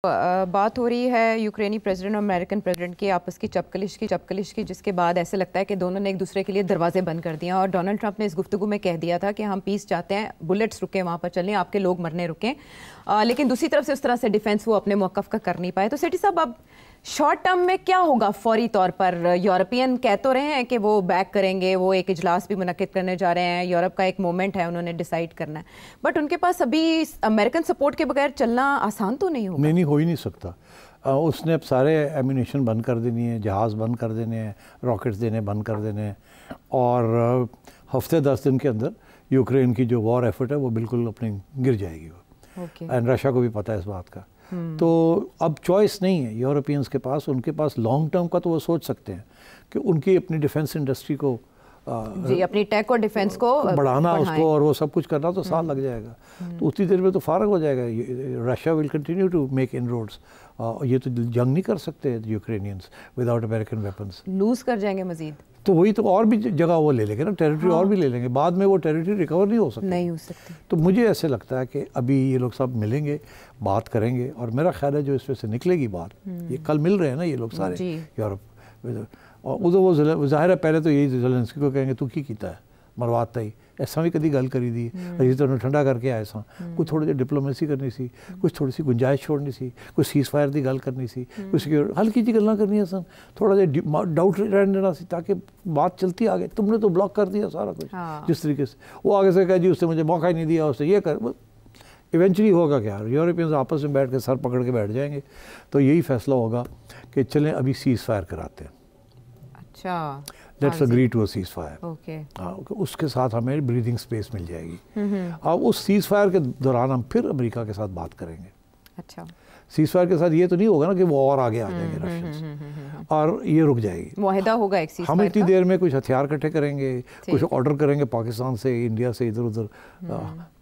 बात हो रही है यूक्रेनी प्रेसिडेंट और अमेरिकन प्रेसिडेंट की आपस की चपकलिश की जिसके बाद ऐसे लगता है कि दोनों ने एक दूसरे के लिए दरवाजे बंद कर दिए और डोनाल्ड ट्रंप ने इस गुफ्तगू में कह दिया था कि हम पीस चाहते हैं, बुलेट्स रुके वहाँ पर चलें, आपके लोग मरने रुकें। लेकिन दूसरी तरफ से उस तरह से डिफेंस वो अपने मौक़िफ़ का कर नहीं पाए। तो सेठी साहब, अब शॉर्ट टर्म में क्या होगा? फौरी तौर पर यूरोपियन कह तो रहे हैं कि वो बैक करेंगे, वो एक इजलास भी मुनक्किद करने जा रहे हैं, यूरोप का एक मोमेंट है, उन्होंने डिसाइड करना है, बट उनके पास अभी अमेरिकन सपोर्ट के बगैर चलना आसान तो नहीं होगा। नहीं, हो ही नहीं सकता। उसने अब सारे एम्यूनेशन बंद कर देनी है, जहाज़ बंद कर देने हैं, रॉकेट्स देने बंद कर देने हैं, और हफ्ते 10 दिन के अंदर यूक्रेन की जो वॉर एफर्ट है वो बिल्कुल अपनी गिर जाएगी वो। एंड रशिया को भी पता है इस बात का। तो अब चॉइस नहीं है यूरोपियंस के पास। उनके पास लॉन्ग टर्म का तो वो सोच सकते हैं कि उनकी अपनी डिफेंस इंडस्ट्री को जी, अपनी टेक और डिफेंस को बढ़ाना, उसको और वो सब कुछ करना तो साल लग जाएगा। तो उतनी देर में तो फारग हो जाएगा। Russia will continue to make inroads. ये तो जंग नहीं कर सकते Ukrainians without American weapons. Lose कर जाएंगे मजीद। तो वही तो, और भी जगह वो ले लेंगे ना, टेरिटरी और भी ले लेंगे। बाद में वो टेरिटरी रिकवर नहीं हो सकती। तो मुझे ऐसे लगता है कि अभी ये लोग सब मिलेंगे, बात करेंगे, और मेरा ख्याल है जो इसमें से निकलेगी बात, ये कल मिल रहे हैं ना ये लोग सारे यूरोप, और उधर वो जाहिर है पहले तो यही ज़ेलेंस्की को कहेंगे तू की कीता है मरवाता ही, ऐसा भी कदी गल करी दी अजी तो ठंडा करके आए सा, कुछ थोड़ी जी डिप्लोमेसी करनी सी, कुछ थोड़ी सी गुंजाइश छोड़नी सी, कुछ सीज़ फायर की गल करनी सी, कुछ हल्की जी गल्लां करनी सन, थोड़ा जा डाउट रहने देना सी ताकि बात चलती आगे। तुमने तो ब्लॉक कर दिया सारा कुछ। जिस तरीके से वो आगे से कह जी उसने मुझे मौका ही नहीं दिया, उसने ये कर, इवेंचुअली होगा क्या, यूरोपियंस आपस में बैठ के सर पकड़ के बैठ जाएंगे। तो यही फैसला होगा कि चलें अभी सीज़ फायर कराते हैं। अच्छा, let's agree to a cease fire. Okay, उसके साथ हमें ब्रीदिंग स्पेस मिल जाएगी। अब उस सीज़ फायर के दौरान हम फिर अमेरिका के साथ बात करेंगे। अच्छा, सीज़ फायर के साथ ये तो नहीं होगा ना कि वो और आगे आ जाएंगे रशियंस और ये रुक जाएगी। मुआहिदा होगा एक सीज़ फायर। हम इतनी देर में कुछ हथियार इकट्ठे करेंगे, कुछ ऑर्डर करेंगे पाकिस्तान से, इंडिया से, इधर उधर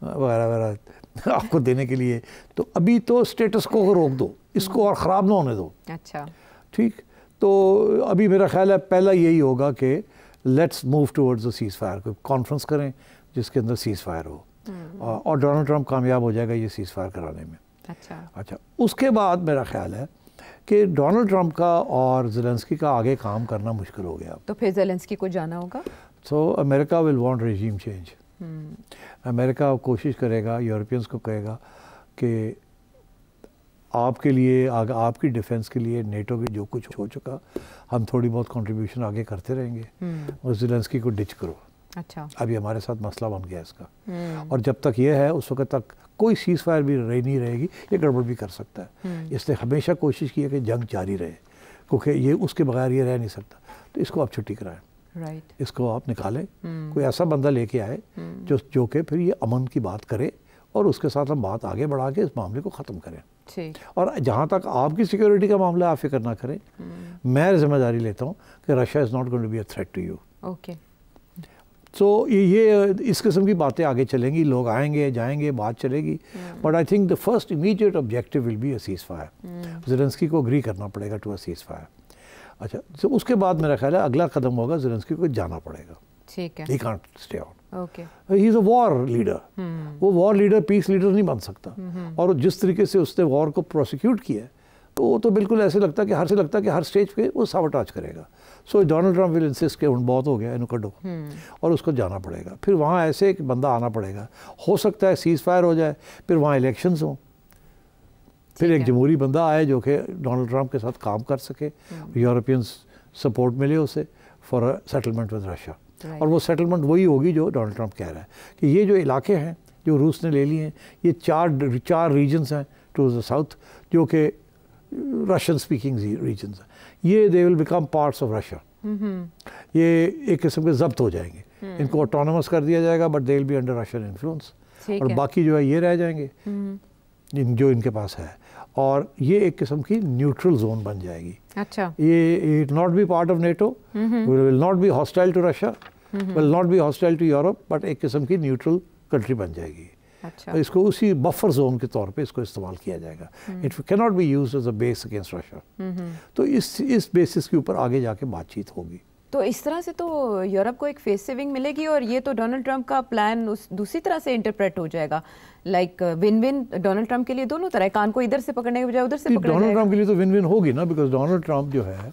वगैरह वगैरह आपको देने के लिए। तो अभी तो स्टेटस को रोक दो, इसको और ख़राब ना होने दो। अच्छा, ठीक। तो अभी मेरा ख्याल है पहला यही होगा कि let's move towards a cease fire, कोई कॉन्फ्रेंस करें जिसके अंदर सीज़ फायर हो, और डोनाल्ड ट्रंप कामयाब हो जाएगा ये सीज़ फायर कराने में। अच्छा, उसके बाद मेरा ख्याल है कि डोनाल्ड ट्रंप का और ज़ेलेंस्की का आगे काम करना मुश्किल हो गया। तो फिर ज़ेलेंस्की को जाना होगा। So America will want regime change. America कोशिश करेगा, यूरोपियंस को कहेगा कि आपके लिए, आपकी डिफेंस के लिए नेटो की जो कुछ हो चुका, हम थोड़ी बहुत कंट्रीब्यूशन आगे करते रहेंगे, और ज़ेलेंस्की को डिच करो। अच्छा, अभी हमारे साथ मसला बन गया इसका, और जब तक ये है उस वक्त तक कोई सीज़ फायर भी नहीं रहेगी, ये गड़बड़ भी कर सकता है। इसने हमेशा कोशिश की है कि जंग जारी रहे, क्योंकि ये उसके बगैर ये रह नहीं सकता। तो इसको आप छुट्टी कराएं, राइट, इसको आप निकालें, कोई ऐसा बंदा लेके आए जो कि फिर ये अमन की बात करे, और उसके साथ हम बात आगे बढ़ा के इस मामले को ख़त्म करें। और जहाँ तक आपकी सिक्योरिटी का मामला, आप फिक्र ना करें, मैं जिम्मेदारी लेता हूँ कि Russia is not going to be a threat to you. Okay. तो ये इस किस्म की बातें आगे चलेंगी, लोग आएंगे जाएंगे, बात चलेगी, but I think the first immediate objective will be a cease fire. Zelensky को अग्री करना पड़ेगा टू अ सीज़ फायर। अच्छा, तो उसके बाद मेरा ख्याल है अगला कदम होगा ज़ेलेंस्की को जाना पड़ेगा। ठीक है, he can't stay out. Okay, he is a war leader. वो वॉर लीडर पीस लीडर नहीं बन सकता। और जिस तरीके से उसने वॉर को प्रोसिक्यूट किया है, तो वो तो बिल्कुल ऐसे लगता है कि हर स्टेज पे वो साबोटाज करेगा। सो डोनाल्ड ट्रंप विल इंसिस्ट कि बहुत हो गया इनको कटो, और उसको जाना पड़ेगा। फिर वहाँ ऐसे एक बंदा आना पड़ेगा, हो सकता है सीज़ फायर हो जाए, फिर वहाँ इलेक्शंस हों, फिर एक जमहूरी बंदा आए जो कि डोनाल्ड ट्रंप के साथ काम कर सके, यूरोपियंस सपोर्ट मिले उसे for a settlement with Russia. और वो सेटलमेंट वही होगी जो डोनाल्ड ट्रंप कह रहा है कि ये जो इलाके हैं जो रूस ने ले लिए हैं, ये चार रीजन्स हैं टू द साउथ, जो कि रशियन स्पीकिंग रीजन्स हैं। ये they will become parts of Russia. ये एक किस्म के जब्त हो जाएंगे, इनको ऑटोनोमस कर दिया जाएगा, but they will be under Russian influence, और बाकी जो है ये रह जाएंगे जो इनके पास है, और ये एक किस्म की न्यूट्रल जोन बन जाएगी। अच्छा, ये it not be part of NATO, will not be hostile to Russia, will not be hostile to Europe, but एक किस्म की न्यूट्रल कंट्री बन जाएगी। अच्छा, तो इसको उसी बफर जोन के तौर पे इसको इस्तेमाल किया जाएगा। It can not be used as a base against Russia. तो इस बेसिस के ऊपर आगे जाके बातचीत होगी। तो इस तरह से तो यूरोप को एक फेस सेविंग मिलेगी और ये तो डोनाल्ड ट्रंप का प्लान उस दूसरी तरह से इंटरप्रेट हो जाएगा, like win win Donald Trump के लिए दोनों तरह, कान को इधर से पकड़ने के बजाय उधर से पकड़ा डोनाल्ड ट्रंप के लिए तो विन विन होगी ना, बिकॉज डोनाल्ड ट्रंप जो है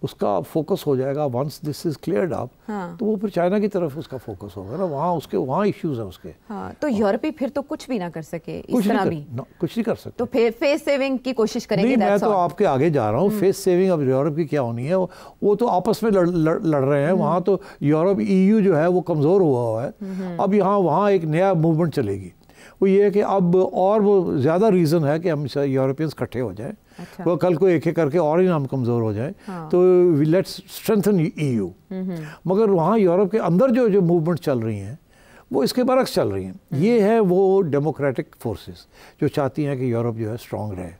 उसका फोकस हो जाएगा once this is cleared up, तो वो फिर चाइना की तरफ उसका फोकस होगा ना, वहाँ इश्यूज है उसके। हाँ, तो यूरोपी फिर तो कुछ भी ना कर सके इस तरह भी, कुछ नहीं कर सकते, तो फिर फेस सेविंग की कोशिश करेंगे। नहीं, मैं तो आपके आगे जा रहा हूँ, फेस सेविंग अब यूरोप की क्या होनी है, वो तो आपस में लड़ रहे हैं, वहाँ तो यूरोप EU जो है वो कमज़ोर हुआ है, अब वहाँ एक नया मूवमेंट चलेगी, वो ये है कि अब और वो ज़्यादा रीज़न है कि हम यूरोपियंस इकट्ठे हो जाएं। अच्छा। वो कल को एक करके और ही हम कमज़ोर हो जाएं। हाँ। तो लेट्स स्ट्रेंथन EU। मगर वहाँ यूरोप के अंदर जो मूवमेंट चल रही हैं वो इसके बरक्स चल रही हैं। ये है वो डेमोक्रेटिक फोर्सेस जो चाहती हैं कि यूरोप जो है स्ट्रॉन्ग रहे,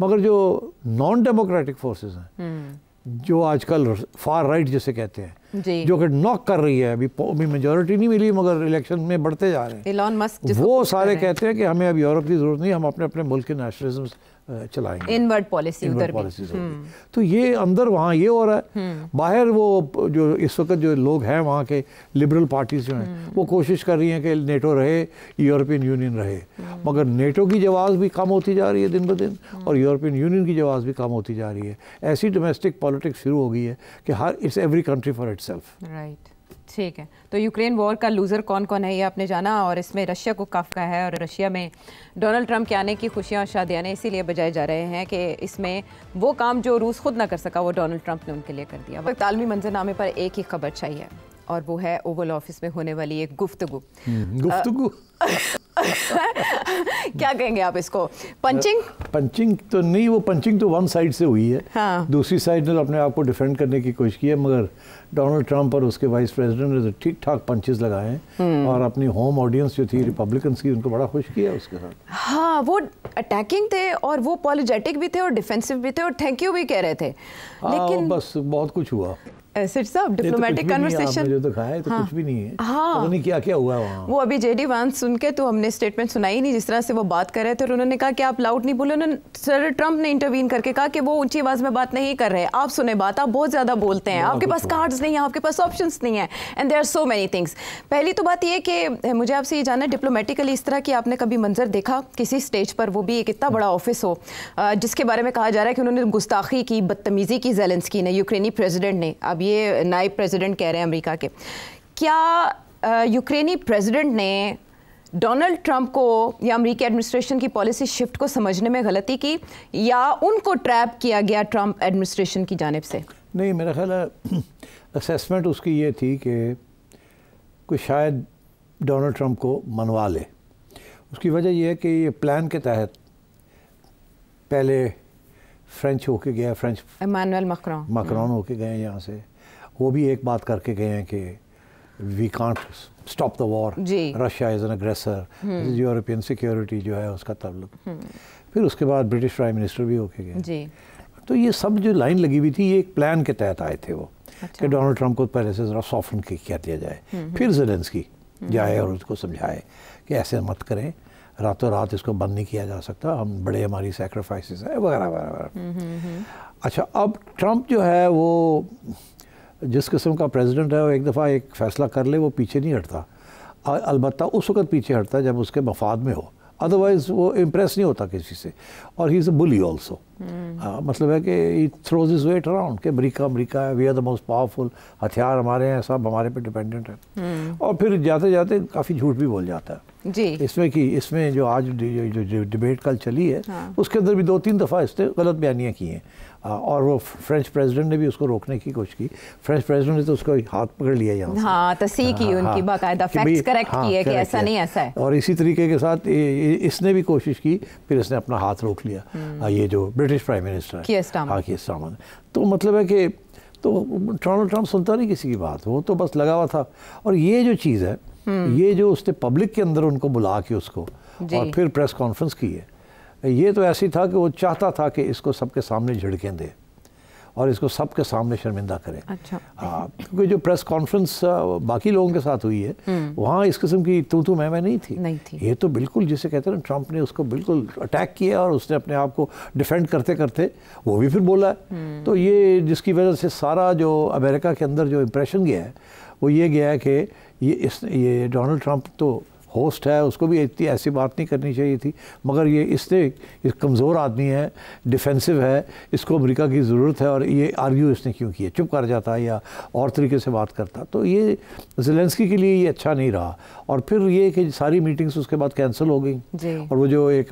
मगर जो नॉन डेमोक्रेटिक फोर्सेस हैं जो आजकल फार राइट जिसे कहते हैं, जो कि नॉक कर रही है, अभी मेजॉरिटी नहीं मिली मगर इलेक्शन में बढ़ते जा रहे हैं, एलन मस्क वो सारे कहते हैं कि हमें अब यूरोप की जरूरत नहीं, हम अपने अपने मुल्क के नेशनलिज्म चलाएंगे, इनवर्ड पॉलिसी उधर भी। तो ये अंदर वहाँ ये हो रहा है, बाहर वो जो इस वक्त जो लोग हैं वहाँ के लिबरल पार्टीज जो हैं वो कोशिश कर रही हैं कि नेटो रहे, यूरोपियन यूनियन रहे, मगर नेटो की जवाब भी कम होती जा रही है दिन ब दिन और यूरोपियन यूनियन की जवाब भी कम होती जा रही है। ऐसी डोमेस्टिक पॉलिटिक्स शुरू हो गई है कि हर it's every country for itself. Right, ठीक है। तो यूक्रेन वॉर का लूज़र कौन कौन है ये आपने जाना, और इसमें रशिया को कफ का है, और रशिया में डोनाल्ड ट्रंप के आने की खुशियां और शादियां इसीलिए बजाए जा रहे हैं कि इसमें वो काम जो रूस खुद ना कर सका वो डोनाल्ड ट्रंप ने उनके लिए कर दिया। वक्त आलमी मंजरनामे पर एक ही खबर चाहिए और वो है ओवल ऑफिस में होने वाली एक गुफ्तगू। क्या कहेंगे आप इसको, पंचिंग तो नहीं, वो पंचिंग तो वन साइड से हुई है। हाँ। दूसरी साइड ने अपने आप को डिफेंड करने की कोशिश की है, मगर डोनाल्ड ट्रंप और उसके वाइस प्रेसिडेंट ने तो ठीक ठाक पंचेस लगाए हैं और अपनी होम ऑडियंस जो थी रिपब्लिकन्स की उनको बड़ा खुश किया उसके साथ। हाँ, वो अटैकिंग थे और वो पॉलिजेटिक भी थे और डिफेंसिव भी थे और थैंक यू भी कह रहे थे, लेकिन बस बहुत कुछ हुआ। सिर्फ साहब डिप्लोमेटिक कन्वर्सेशन जो तो खाया तो कुछ भी नहीं है। हाँ, पता नहीं क्या क्या हुआ वहाँ। वो अभी JD वांस सुन के तो हमने स्टेटमेंट सुनाई नहीं, जिस तरह से वो बात कर रहे थे और उन्होंने कहा कि आप लाउड नहीं बोले, उन्होंने सर ट्रंप ने इंटरवीन करके कहा कि वो ऊंची आवाज में बात नहीं कर रहे, आप सुने बात, आप बहुत ज्यादा बोलते हैं, आपके पास कार्ड्स नहीं है, आपके पास ऑप्शंस नहीं है, and there are so many things. पहली तो बात ये कि मुझे आपसे ये जानना है डिप्लोमेटिकली इस तरह की आपने कभी मंजर देखा किसी स्टेज पर, वो भी एक इतना बड़ा ऑफिस हो जिसके बारे में कहा जा रहा है कि उन्होंने गुस्ताखी की, बदतमीजी की ज़ेलेंस्की ने, यूक्रेनी प्रेसिडेंट ने, अब ये नायब प्रेसिडेंट कह रहे हैं अमेरिका के, क्या यूक्रेनी प्रेसिडेंट ने डोनाल्ड ट्रंप को या अमेरिकी एडमिनिस्ट्रेशन की पॉलिसी शिफ्ट को समझने में गलती की या उनको ट्रैप किया गया ट्रंप एडमिनिस्ट्रेशन की जानिब से? नहीं, मेरा ख्याल है असेसमेंट उसकी ये थी कि कोई शायद डोनाल्ड ट्रंप को मनवा ले। उसकी वजह यह है कि ये प्लान के तहत पहले फ्रेंच होके गया, फ्रेंच इमानुएल मैक्रोन होके गए यहाँ से, वो भी एक बात करके गए हैं कि we can't stop the war, Russia is an aggressor, European security जो है उसका ताल्लुक। फिर उसके बाद ब्रिटिश प्राइम मिनिस्टर भी होके गए। तो ये सब जो लाइन लगी हुई थी ये एक प्लान के तहत आए थे वो। अच्छा। कि डोनाल्ड ट्रंप को पहले से ज़रा सॉफ्टन किया दिया जाए, फिर ज़ेलेंस्की जाए और उसको समझाए कि ऐसे मत करें, रातों रात इसको बंद नहीं किया जा सकता, हम बड़े हमारी सैक्रिफाइसेस है वगैरह वगैरह। अच्छा, अब ट्रंप जो है वो जिस किस्म का प्रेसिडेंट है वो एक दफ़ा एक फ़ैसला कर ले वो पीछे नहीं हटता, अलबत्ता उस वक्त पीछे हटता है जब उसके मफाद में हो, अदरवाइज वो इम्प्रेस नहीं होता किसी से। और he is a bully also, मतलब है कि he throws his weight around कि अमेरिका है, we are the most powerful, हथियार हमारे हैं, सब हमारे पे डिपेंडेंट है। और फिर जाते जाते काफ़ी झूठ भी बोल जाता है जी। इसमें जो आज जो डिबेट कल चली है, हाँ। उसके अंदर भी 2-3 दफ़ा इसने गलत बयानियाँ की हैं और वो फ्रेंच प्रेसिडेंट ने भी उसको रोकने की कोशिश की। फ्रेंच प्रेसिडेंट ने तो उसको हाथ पकड़ लिया यहाँ से, हाँ, तस्दीक की उनकी बाकायदा फैक्ट्स करेक्ट किए कि ऐसा नहीं ऐसा है। और इसी तरीके के साथ इसने भी कोशिश की, फिर इसने अपना हाथ रोक लिया, ये जो ब्रिटिश प्राइम मिनिस्टर है कीयर स्टारमर। तो मतलब है कि तो डोनाल्ड ट्रंप सुनता नहीं किसी की बात, वो तो बस लगा हुआ था। और ये जो चीज़ है, ये जो उसने पब्लिक के अंदर उनको बुला के उसको और फिर प्रेस कॉन्फ्रेंस की है, ये तो ऐसी था कि वो चाहता था कि इसको सबके सामने झिड़कें दे और इसको सबके सामने शर्मिंदा करें। अच्छा। क्योंकि जो प्रेस कॉन्फ्रेंस बाकी लोगों के साथ हुई है वहाँ इस किस्म की तू मैं नहीं थी। ये तो बिल्कुल जिसे कहते हैं ना, ट्रंप ने उसको बिल्कुल अटैक किया और उसने अपने आप को डिफेंड करते करते वो भी फिर बोला है। तो ये जिसकी वजह से सारा जो अमेरिका के अंदर जो इम्प्रेशन गया है वो ये गया है कि ये डोनाल्ड ट्रंप तो होस्ट है, उसको भी इतनी ऐसी बात नहीं करनी चाहिए थी, मगर ये कमज़ोर आदमी है, डिफेंसिव है, इसको अमेरिका की ज़रूरत है और ये आर्ग्यू इसने क्यों किया, चुप कर जाता या और तरीके से बात करता। तो ये ज़ेलेंस्की के लिए ये अच्छा नहीं रहा। और फिर ये कि सारी मीटिंग्स उसके बाद कैंसिल हो गई और वो जो एक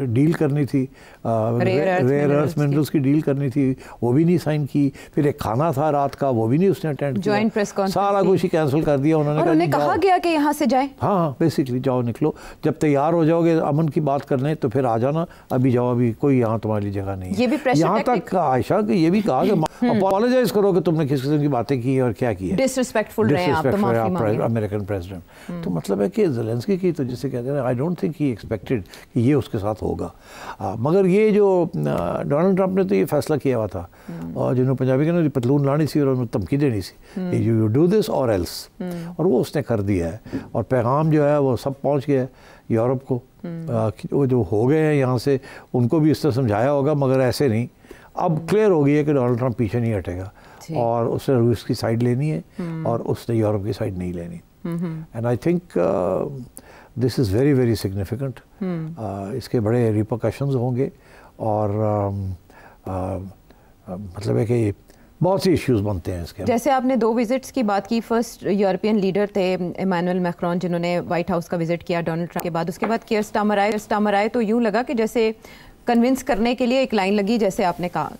डील करनी थी रेयर अर्थ मिनरल्स की डील करनी थी वो भी नहीं साइन की। फिर एक खाना था रात का वो भी नहीं उसने अटेंड किया, जॉइंट प्रेस कॉन्फ्रेंस सारा कुछ ही कैंसिल कर दिया उन्होंने। कहा गया कि यहाँ से जाए। हाँ बेसिकली जाओ निकलो, जब तैयार हो जाओगे अमन की बात करने तो फिर आ जाना, अभी जाओ, अभी कोई यहाँ तुम्हारी जगह नहीं है। ये भी यहाँ तक आयशा कि ये भी कहा कि अपॉलोजाइज करो कि तुमने किस किस्म की बातें की और क्या किया, डिसरिस्पेक्टफुल रहे आप, तो माफी मांगे अमेरिकन प्रेसिडेंट। तो मतलब है कि ज़ेलेंस्की की तो जिसे कहते हैं I don't think he expected कि ये उसके साथ होगा। मगर ये जो डोनाल्ड ट्रंप ने तो ये फैसला किया हुआ था और जिन्होंने पंजाबी के ना पतलून लानी सी और उन्हें धमकी देनी सी, यू डू दिस और एल्स, और वो उसने कर दिया है। और पैगाम जो है वो सब पहुँच गया यूरोप को, वो जो हो गए हैं यहाँ से उनको भी इस तरह समझाया होगा, मगर ऐसे नहीं। अब क्लियर हो गई है कि डोनाल्ड ट्रंप पीछे नहीं हटेगा और उसने रूस की साइड लेनी है और उसने यूरोप की साइड नहीं लेनी। And I think this is very very significant. इसके बड़े रिपरकशंस होंगे और मतलब है कि बहुत सी इश्यूज बनते हैं इसके। जैसे आपने 2 विजिट्स की बात की, फर्स्ट यूरोपियन लीडर थे इमैनुअल मैक्रोन जिन्होंने व्हाइट हाउस का विजिट किया डोनाल्ड ट्रंप के बाद, उसके बाद कीयर स्टारमर आए तो यूँ लगा कि जैसे कन्विंस करने के लिए एक लाइन लगी जैसे आपने कहा।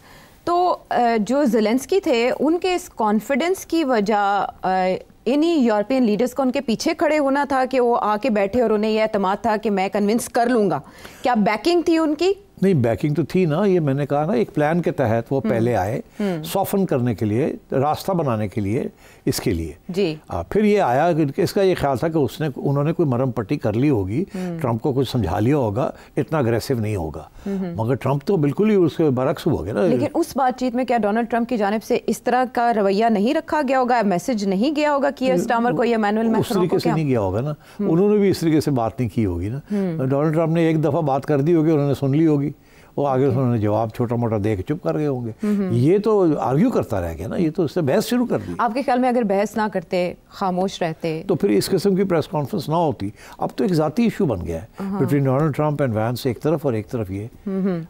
तो जो ज़ेलेंस्की थे उनके इस कॉन्फिडेंस की वजह इन्हीं यूरोपियन लीडर्स को उनके पीछे खड़े होना था कि वो आके बैठे और उन्हें यह एतमाद था कि मैं कन्विंस कर लूँगा, क्या बैकिंग थी उनकी? नहीं, बैकिंग तो थी ना, ये मैंने कहा ना, एक प्लान के तहत वो पहले आए सॉफन करने के लिए, रास्ता बनाने के लिए, इसके लिए जी। फिर ये आया कि इसका ये ख्याल था कि उन्होंने कोई मरम पट्टी कर ली होगी, ट्रंप को कुछ समझा लिया होगा, इतना अग्रेसिव नहीं होगा। मगर ट्रंप तो बिल्कुल ही उसके बरक्स हो गया ना। लेकिन उस बातचीत में क्या डोनाल्ड ट्रंप की जानिब से इस तरह का रवैया नहीं रखा गया होगा, मैसेज नहीं गया होगा कीयर स्टारमर को या इमैनुअल मैक्रोन को? उस तरीके से नहीं गया होगा ना, उन्होंने भी इस तरीके से बात नहीं की होगी ना। डोनाल्ड ट्रंप ने एक दफ़ा बात कर दी होगी, उन्होंने सुन ली होगी, वो आगे उन्होंने जवाब छोटा मोटा दे के चुप कर गए होंगे। ये तो आर्ग्यू करता रह गया ना, ये तो उससे बहस शुरू कर दी। आपके ख्याल में अगर बहस ना करते, खामोश रहते, तो फिर इस किस्म की प्रेस कॉन्फ्रेंस ना होती। अब तो एक ज़ाती इशू बन गया है between Donald Trump and Vance एक तरफ और एक तरफ ये।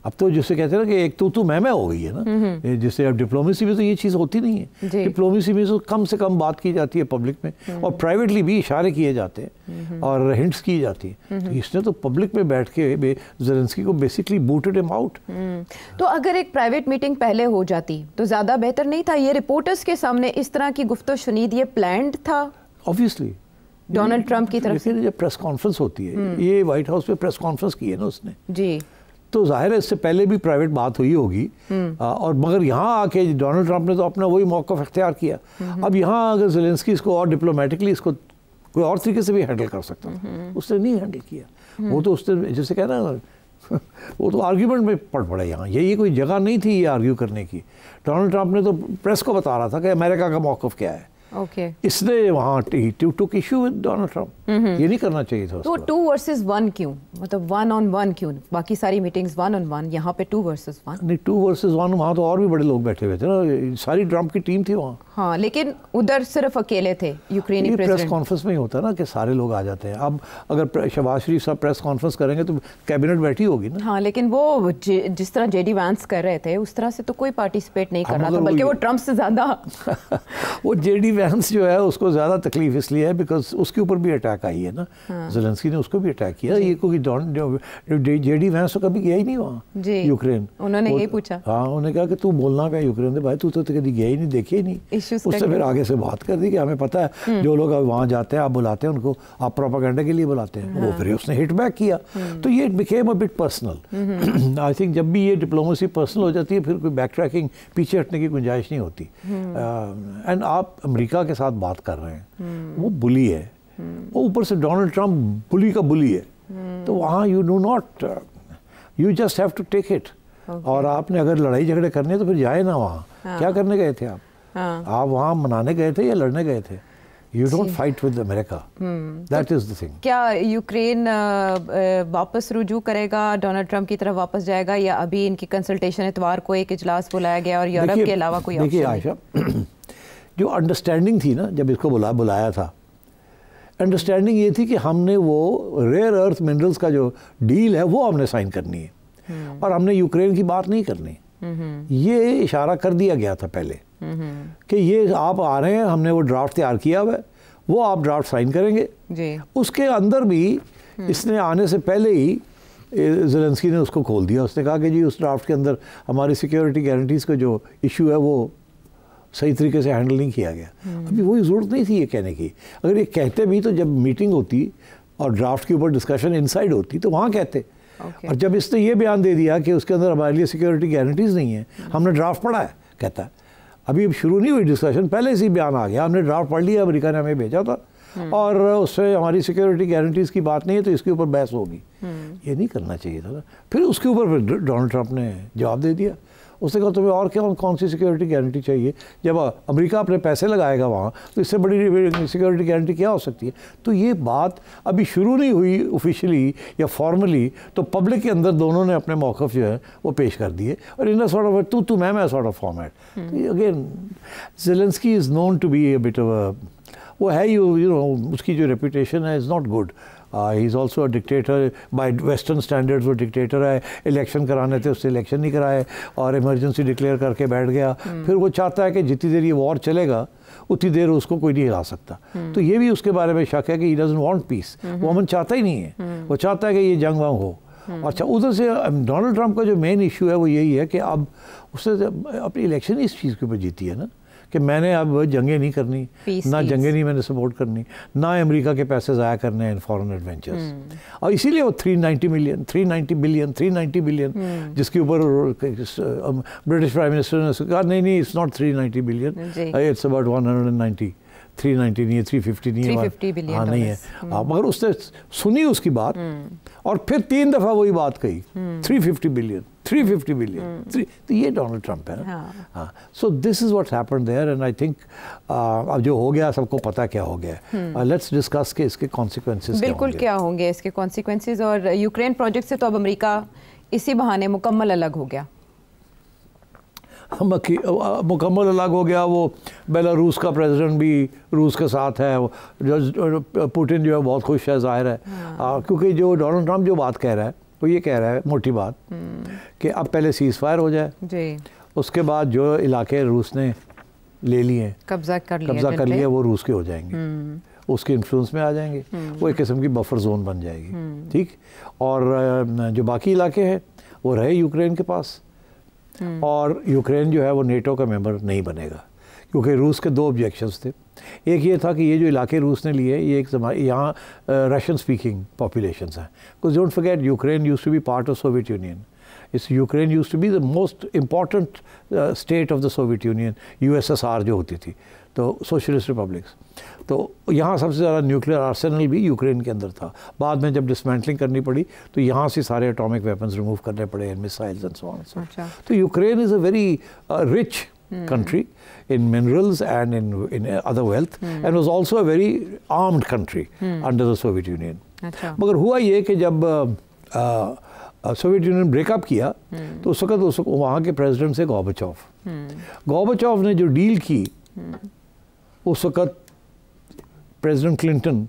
अब तो जिसे कहते हैं ना कि एक तू मैं हो गई है ना, जिससे अब डिप्लोमेसी में तो ये चीज़ होती नहीं है। डिप्लोमेसी में तो कम से कम बात की जाती है पब्लिक में, और प्राइवेटली भी इशारे किए जाते हैं और हिंट्स की जाती है। तो इसने तो पब्लिक में बैठ के ज़ेलेंस्की को बेसिकली बूटेड हिम आउट। तो अगर एक प्राइवेट मीटिंग पहले हो जाती तो ज़्यादा बेहतर नहीं था? ये रिपोर्टर्स के सामने इस तरह की गुफ्तगू शुनीद, ये प्लान्ड था ऑब्वियसली डोनाल्ड ट्रंप की तरफ से। जब प्रेस कॉन्फ्रेंस होती है, ये व्हाइट हाउस पे प्रेस कॉन्फ्रेंस की है ना उसने जी, तो जाहिर है इससे पहले भी प्राइवेट बात हुई होगी। और मगर यहाँ आके डोनाल्ड ट्रंप ने तो अपना वही मौक़िफ़ इख्तियार किया। अब यहाँ अगर ज़ेलेंस्की इसको और डिप्लोमेटिकली इसको कोई और तरीके से भी हैंडल कर सकता था, उसने नहीं हैंडल किया। वो तो उसने जैसे कहना वो तो आर्ग्यूमेंट में पड़ा यहाँ, यही कोई जगह नहीं थी ये आर्ग्यू करने की। डोनाल्ड ट्रंप ने तो प्रेस को बता रहा था कि अमेरिका का मौक़िफ़ क्या है। इसने वहाँ टुक इशू विद डोनाल्ड ट्रंप, ये नहीं करना चाहिए था। तो 2 वर्सेस 1 क्यों, मतलब 1 on 1 क्यों? बाकी सारी मीटिंग्स 1 on 1, यहाँ पे 2 versus 1। नहीं, 2 versus 1 वहाँ तो और भी बड़े लोग बैठे हुए थे ना, सारी ट्रंप की टीम थी वहाँ। हाँ, लेकिन उधर सिर्फ अकेले थे यूक्रेनी प्रेसिडेंट। प्रेस कॉन्फ्रेंस में ही होता है ना कि सारे लोग आ जाते हैं। अब अगर शहबाज शरीफ साहब प्रेस कॉन्फ्रेंस करेंगे तो कैबिनेट बैठी होगी ना। हाँ, लेकिन वो जिस तरह जेडी वैंस कर रहे थे उस तरह से तो कोई पार्टिसिपेट नहीं कर रहा था, बल्कि वो ट्रंप से ज़्यादा वो जेडी वैंस जो है उसको ज़्यादा तकलीफ इसलिए है बिकॉज उसके ऊपर भी अटैक आई है ना। ज़ेलेंस्की ने उसको भी अटैक किया। ये कोई जेडी वैंस तो कभी गया ही नहीं वहाँ यूक्रेन। उन्होंने यही पूछा, हाँ, उन्होंने कहा कि तू बोलना क्या यूक्रेन से, भाई तू तो कभी गया ही नहीं, देखे ही नहीं। उससे फिर आगे से बात कर दी कि हमें पता है जो लोग वहाँ जाते हैं आप बुलाते हैं उनको, आप प्रोपेगेंडा के लिए बुलाते हैं। वो फिर उसने हिट बैक किया, तो ये became a bit personal. I think जब भी ये डिप्लोमेसी पर्सनल हो जाती है फिर कोई बैक ट्रैकिंग, पीछे हटने की गुंजाइश नहीं होती। एंड आप अमेरिका के साथ बात कर रहे हैं, वो बुली है, वो ऊपर से डोनाल्ड ट्रंप बुली का बुली है, तो वहाँ you do not, you just have to take it. और आपने अगर लड़ाई झगड़े करने तो फिर जाए ना वहाँ। क्या करने गए थे आप? आप वहाँ मनाने गए थे या लड़ने गए थे? You don't fight with America. That is the thing. क्या यूक्रेन वापस रुजू करेगा, डोनाल्ड ट्रंप की तरफ वापस जाएगा, या अभी इनकी कंसल्टेशन इतवार को एक इजलास बुलाया गया और यूरोप के अलावा कोई ऑप्शन? देखिए आयशा, जो अंडरस्टैंडिंग थी ना जब इसको बुलाया था, अंडरस्टैंडिंग ये थी कि हमने वो रेयर अर्थ मिनरल्स का जो डील है वो हमने साइन करनी है और हमने यूक्रेन की बात नहीं करनी। ये इशारा कर दिया गया था पहले कि ये आप आ रहे हैं, हमने वो ड्राफ्ट तैयार किया हुआ है, वो आप ड्राफ्ट साइन करेंगे जी। उसके अंदर भी इसने आने से पहले ही ज़ेलेंस्की ने उसको खोल दिया। उसने कहा कि जी उस ड्राफ्ट के अंदर हमारी सिक्योरिटी गारंटीज़ का जो इशू है वो सही तरीके से हैंडल नहीं किया गया। अभी वही ज़रूरत नहीं थी ये कहने की। अगर ये कहते भी तो जब मीटिंग होती और ड्राफ्ट के ऊपर डिस्कशन इनसाइड होती तो वहाँ कहते। और जब इसने ये बयान दे दिया कि उसके अंदर हमारे लिए सिक्योरिटी गारंटीज़ नहीं है, हमने ड्राफ्ट पढ़ा है, कहता है अभी शुरू नहीं हुई डिस्कशन, पहले से ही बयान आ गया, हमने ड्राफ्ट पढ़ लिया, अमेरिका ने हमें भेजा था और उससे हमारी सिक्योरिटी गारंटीज़ की बात नहीं है तो इसके ऊपर बहस होगी। ये नहीं करना चाहिए था ना। फिर उसके ऊपर फिर डोनाल्ड ट्रंप ने जवाब दे दिया। उसने कहा तुम्हें और क्या कौन सी सिक्योरिटी गारंटी चाहिए? जब अमेरिका अपने पैसे लगाएगा वहाँ तो इससे बड़ी सिक्योरिटी गारंटी क्या हो सकती है? तो ये बात अभी शुरू नहीं हुई ऑफिशियली या फॉर्मली, तो पब्लिक के अंदर दोनों ने अपने मौक़िफ़ जो है वो पेश कर दिए और इन सॉर्ट ऑफ तू मैं sort of format. Again Zelensky is known to be a bit of वो है यू नो उसकी जो रेपुटेशन है is not good. He is also a dictator by western standards. वो डिक्टेटर है, इलेक्शन कराने थे उससे इलेक्शन नहीं कराए और इमरजेंसी डिक्लेयर करके बैठ गया। फिर वो चाहता है कि जितनी देर ये वॉर चलेगा उतनी देर उसको कोई नहीं हिला सकता। तो ये भी उसके बारे में शक है कि ही डजंट वांट पीस। वो अमन चाहता ही नहीं है, वो चाहता है कि ये जंग वंग हो। अच्छा, उधर से डोनाल्ड ट्रंप का जो मेन इशू है वो यही है कि अब उसने अपनी इलेक्शन इस चीज़ के ऊपर जीती है ना कि मैंने अब जंगें नहीं करनी, ना जंगें नहीं मैंने सपोर्ट करनी, ना अमेरिका के पैसे ज़ाया करने हैं इन फॉरेन एडवेंचर्स। और इसीलिए वो 390 बिलियन जिसके ऊपर ब्रिटिश प्राइम मिनिस्टर ने कहा नहीं it's not 390 billion, it's about 190, 390 नहीं है, 350 नहीं है, 350 बिलियन हाँ नहीं है। मगर उसने सुनी उसकी बात और फिर 3 दफ़ा वही बात कही, 350 बिलियन। तो ये डोनाल्ड ट्रंप है ना। हाँ, so this is what happened there and I think अब जो हो गया सबको पता क्या हो गया। लेट्स डिस्कस के इसके कॉन्सिक्वेंसेस बिल्कुल क्या होंगे इसके कॉन्सिक्वेंसेस। और यूक्रेन प्रोजेक्ट से तो अब अमेरिका इसी बहाने मुकम्मल अलग हो गया, मुकम्मल अलग हो गया। वो बेलारूस का प्रेसिडेंट भी रूस के साथ है, जो पुतिन जो है बहुत खुश है, ज़ाहिर है। क्योंकि जो डोनाल्ड ट्रंप जो बात कह रहा है वो ये कह रहा है मोटी बात कि अब पहले सीज़ फायर हो जाए जी। उसके बाद जो इलाके रूस ने ले लिए, कब्ज़ा कर लिया वो रूस के हो जाएंगे, उसके इन्फ्लुएंस में आ जाएंगे, वो एक किस्म की बफर जोन बन जाएगी। ठीक, और जो बाकी इलाके हैं वो रहे यूक्रेन के पास। और यूक्रेन जो है वो नेटो का मेंबर नहीं बनेगा क्योंकि रूस के 2 ऑब्जेक्शंस थे। एक ये था कि ये जो इलाके रूस ने लिए ये एक यहाँ रशियन स्पीकिंग पॉपुलेशंस हैं। Because don't forget Ukraine used to be part of Soviet Union. इस Ukraine used to be the most important state of the Soviet Union, USSR जो होती थी, तो सोशलिस्ट रिपब्लिक्स। तो यहाँ सबसे ज़्यादा न्यूक्लियर आर्सेनल भी यूक्रेन के अंदर था। बाद में जब डिसमेंटलिंग करनी पड़ी तो यहाँ से सारे एटॉमिक वेपन्स रिमूव करने पड़े and missiles and so on. तो Ukraine is a very rich country in minerals and in other wealth and was also a very armed country under the Soviet Union. मगर हुआ ये कि जब Soviet union breakup किया तो उस वक्त वहाँ के प्रेसिडेंट से गोर्बाचोव ने जो डील की, उस वक्त प्रेसिडेंट क्लिंटन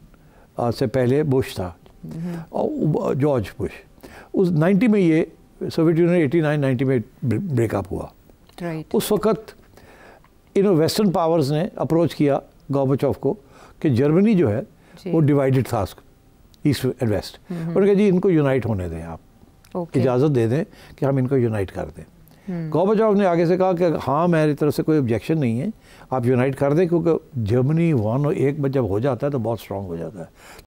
से पहले बुश था, जॉर्ज बुश। उस 90 में ये सोवियत यूनियन 89-90 में ब्रेकअप हुआ। उस वक्त इन वेस्टर्न पावर्स ने अप्रोच किया गोर्बाचोव को कि जर्मनी जो है वो डिवाइडेड था ईस्ट एंड वेस्ट। उन्होंने कहा जी इनको यूनाइट होने दें, आप इजाज़त दे दें कि हम इनको यूनाइट कर दें। गोर्बाचोव ने आगे से कहा कि हाँ मेरी तरफ से कोई ऑब्जेक्शन नहीं है, आप यूनाइट कर दें, क्योंकि जर्मनी 1 और 1 जब हो जाता है तो बहुत स्ट्रॉन्ग हो जाता है।